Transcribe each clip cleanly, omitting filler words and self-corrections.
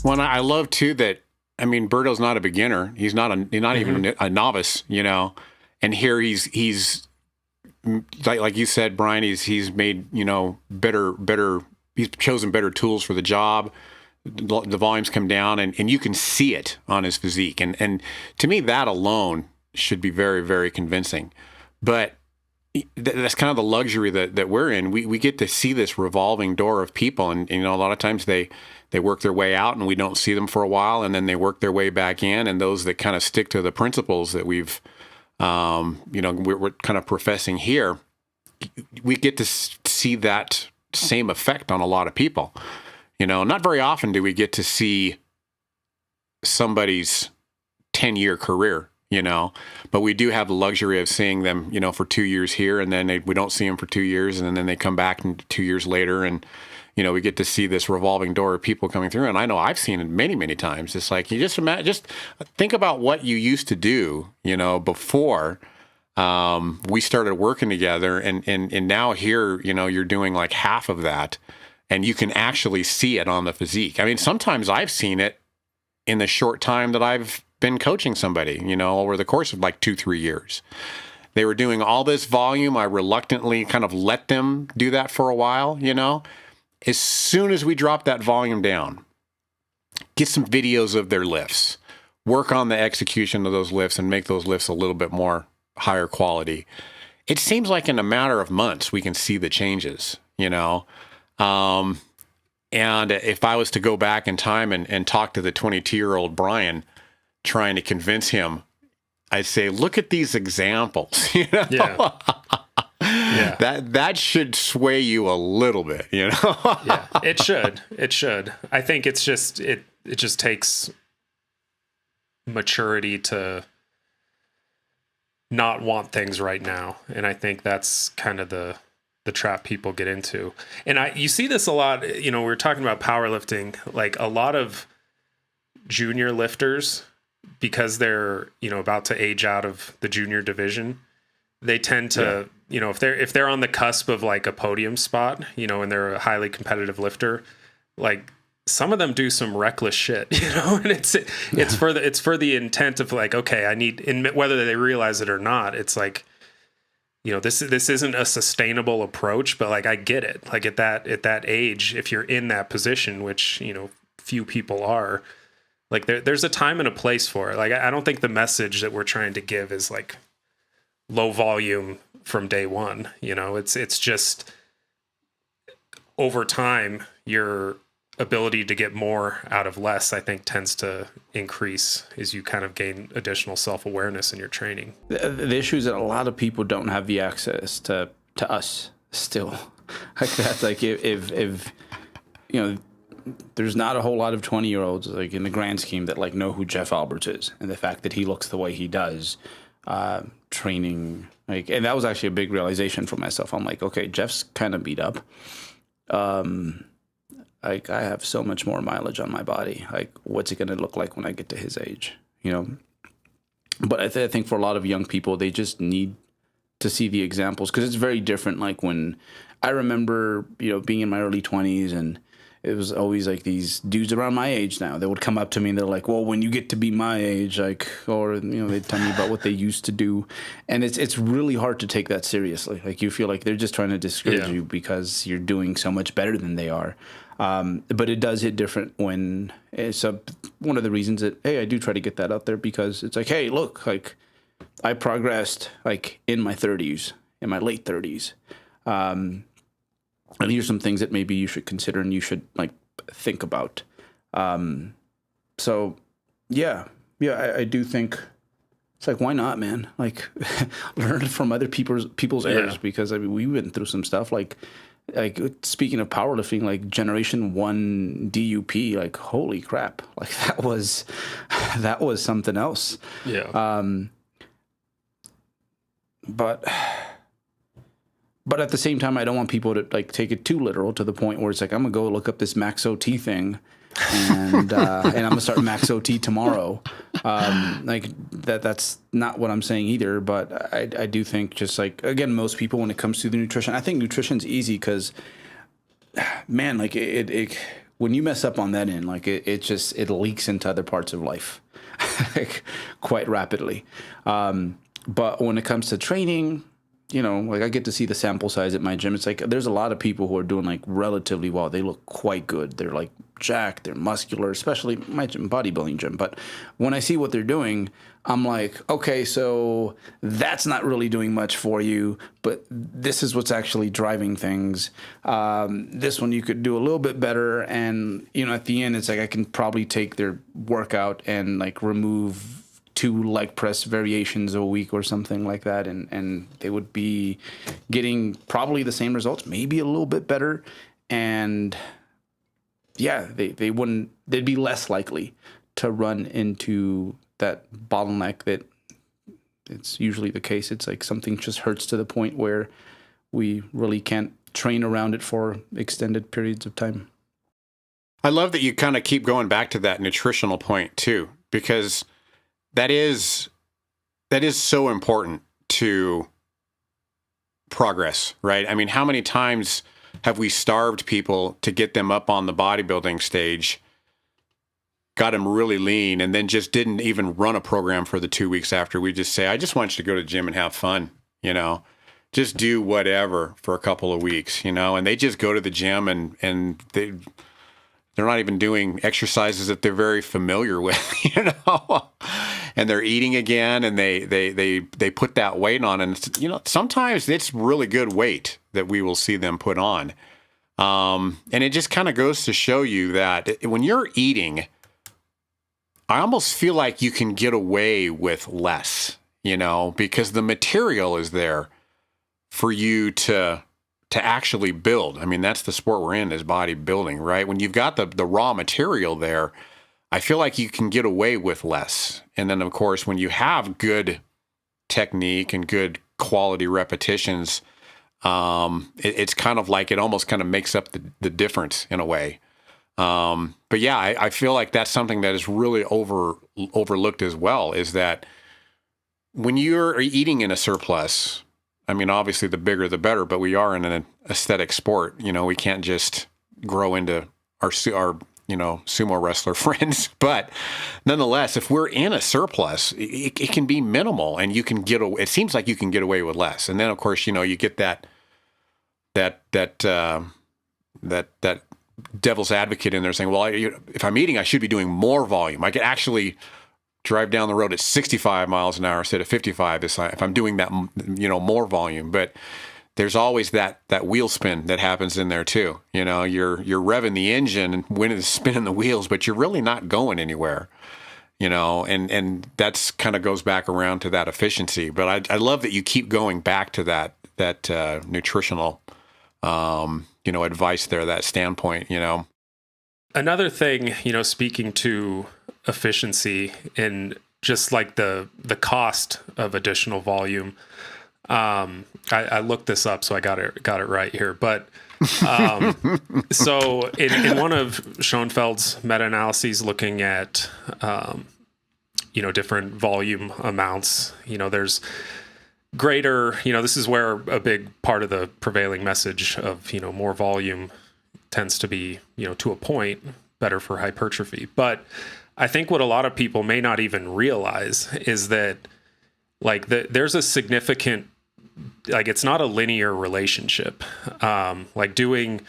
Well, I love too that, I mean, Berto's not a beginner. He's not even a novice, and here he's like you said, Brian, he's made, better, he's chosen better tools for the job. The volumes come down and you can see it on his physique. And to me, that alone should be very, very convincing. But that's kind of the luxury that we're in. We get to see this revolving door of people. And a lot of times they work their way out and we don't see them for a while, and then they work their way back in. And those that kind of stick to the principles that we're kind of professing here, we get to see that same effect on a lot of people. Not very often do we get to see somebody's 10-year career, but we do have the luxury of seeing them, for 2 years here, and then we don't see them for 2 years, and then they come back 2 years later, and, we get to see this revolving door of people coming through. And I know I've seen it many, many times. It's like, you just think about what you used to do, before we started working together, and now here, you're doing like half of that, and you can actually see it on the physique. I mean, sometimes I've seen it in the short time that I've been coaching somebody, over the course of like 2-3 years. They were doing all this volume. I reluctantly kind of let them do that for a while, As soon as we drop that volume down, get some videos of their lifts, work on the execution of those lifts and make those lifts a little bit more higher quality. It seems like in a matter of months, we can see the changes, And if I was to go back in time and talk to the 22-year-old Brian, trying to convince him, I'd say, look at these examples. Yeah. Yeah. That should sway you a little bit, Yeah, it should. It should. I think it's just it just takes maturity to not want things right now, and I think that's kind of the trap people get into. And you see this a lot. We were talking about powerlifting, like a lot of junior lifters, because they're about to age out of the junior division, they tend to if they're on the cusp of like a podium spot, and they're a highly competitive lifter, like some of them do some reckless shit, and it's for the intent of like, okay, I need, and whether they realize it or not, it's like, this isn't a sustainable approach, but like I get it. Like at that age, if you're in that position, which few people are, like there's a time and a place for it. Like I don't think the message that we're trying to give is like low volume from day one. It's just over time, your ability to get more out of less, I think, tends to increase as you kind of gain additional self-awareness in your training. The issue is that a lot of people don't have the access to us still. Like that's like if there's not a whole lot of 20-year-olds like in the grand scheme that like know who Jeff Alberts is, and the fact that he looks the way he does, training, like, and that was actually a big realization for myself. I'm like, okay, Jeff's kind of beat up. Like I have so much more mileage on my body. Like, what's it going to look like when I get to his age? But I think for a lot of young people, they just need to see the examples, because it's very different. Like when I remember, being in my early 20s, and it was always like these dudes around my age now, they would come up to me and they're like, well, when you get to be my age, like, or, they'd tell me about what they used to do. And it's really hard to take that seriously. Like you feel like they're just trying to discourage you because you're doing so much better than they are. But it does hit different when it's one of the reasons that, hey, I do try to get that out there, because it's like, hey, look, like I progressed like in my 30s, in my late 30s. And these are some things that maybe you should consider and you should like think about. So yeah, I do think it's like, why not, man? Like learn from other people's errors, because I mean, we went through some stuff like speaking of powerlifting, like Generation 1 DUP, like holy crap, like that was something else. Yeah. But at the same time, I don't want people to like take it too literal to the point where it's like, I'm gonna go look up this Max OT thing, and I'm gonna start Max OT tomorrow. Like that's not what I'm saying either. But I do think, just like, again, most people, when it comes to the nutrition, I think nutrition's easy because, man, like it when you mess up on that end, like it leaks into other parts of life like, quite rapidly. But when it comes to training, you know, like I get to see the sample size at my gym. It's like there's a lot of people who are doing like relatively well. They look quite good. They're like jacked, they're muscular, especially my gym, bodybuilding gym. But when I see what they're doing, I'm like, okay, so that's not really doing much for you, but this is what's actually driving things. This one you could do a little bit better. And, you know, at the end, it's like I can probably take their workout and like remove 2 leg press variations a week or something like that, and they would be getting probably the same results, maybe a little bit better, and yeah, they'd be less likely to run into that bottleneck that it's usually the case. It's like something just hurts to the point where we really can't train around it for extended periods of time. I love that you kind of keep going back to that nutritional point too, because that is so important to progress, right? I mean, how many times have we starved people to get them up on the bodybuilding stage, got them really lean, and then just didn't even run a program for the 2 weeks after? We just say, I just want you to go to the gym and have fun, you know, just do whatever for a couple of weeks, you know, and they just go to the gym and they're not even doing exercises that they're very familiar with, you know, and they're eating again, and they put that weight on, and you know, sometimes it's really good weight that we will see them put on, and it just kind of goes to show you that when you're eating, I almost feel like you can get away with less, you know, because the material is there for you to actually build. I mean, that's the sport we're in, is bodybuilding, right? When you've got the raw material there, I feel like you can get away with less. And then, of course, when you have good technique and good quality repetitions, it's kind of like it almost kind of makes up the difference in a way. But yeah, I feel like that's something that is really overlooked as well, is that when you're eating in a surplus, I mean, obviously the bigger the better, but we are in an aesthetic sport. You know, we can't just grow into our you know, sumo wrestler friends. But nonetheless, if we're in a surplus, it can be minimal, and you can get away. It seems like you can get away with less. And then, of course, you know, you get that devil's advocate in there saying, well, if I'm eating, I should be doing more volume. I could actually drive down the road at 65 miles an hour instead of 55 if I'm doing that, you know, more volume. But there's always that wheel spin that happens in there too. You know, you're revving the engine and when it's spinning the wheels, but you're really not going anywhere, you know, and that's kind of goes back around to that efficiency. But I love that you keep going back to that nutritional, you know, advice there, that standpoint, you know. Another thing, you know, speaking to efficiency and just like the cost of additional volume. I looked this up, so I got it right here. But so in one of Schoenfeld's meta-analyses looking at you know, different volume amounts, you know, there's greater, you know, this is where a big part of the prevailing message of, you know, more volume tends to be, you know, to a point better for hypertrophy. But I think what a lot of people may not even realize is that like there's a significant, like it's not a linear relationship. Like doing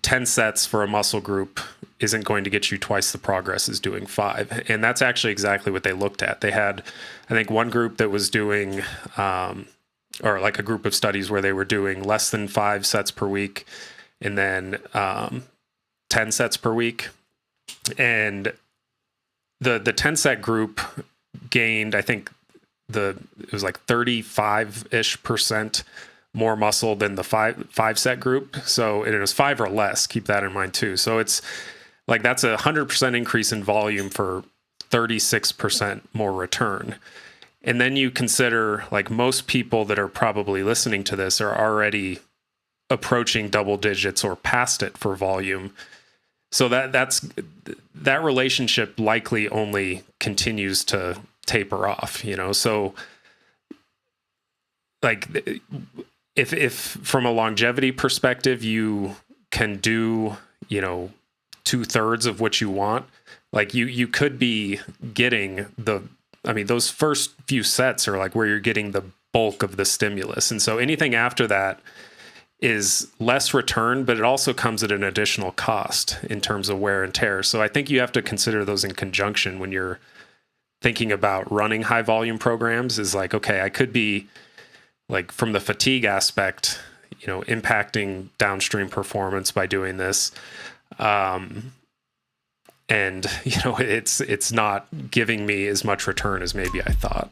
10 sets for a muscle group isn't going to get you twice the progress as doing 5. And that's actually exactly what they looked at. They had, I think, one group that was doing, or like a group of studies where they were doing less than 5 sets per week, and then 10 sets per week. And the 10 set group gained, I think it was like 35-ish% more muscle than the five set group. So it was 5 or less. Keep that in mind too. So it's like, that's 100% increase in volume for 36% more return. And then you consider like most people that are probably listening to this are already approaching double digits or past it for volume. So that relationship likely only continues to taper off, you know? So like if from a longevity perspective, you can do, you know, 2/3 of what you want, like you could be getting those first few sets are like where you're getting the bulk of the stimulus. And so anything after that is less return, but it also comes at an additional cost in terms of wear and tear. So I think you have to consider those in conjunction when you're thinking about running high volume programs. Is like, okay, I could be like, from the fatigue aspect, impacting downstream performance by doing this. And, it's not giving me as much return as maybe I thought.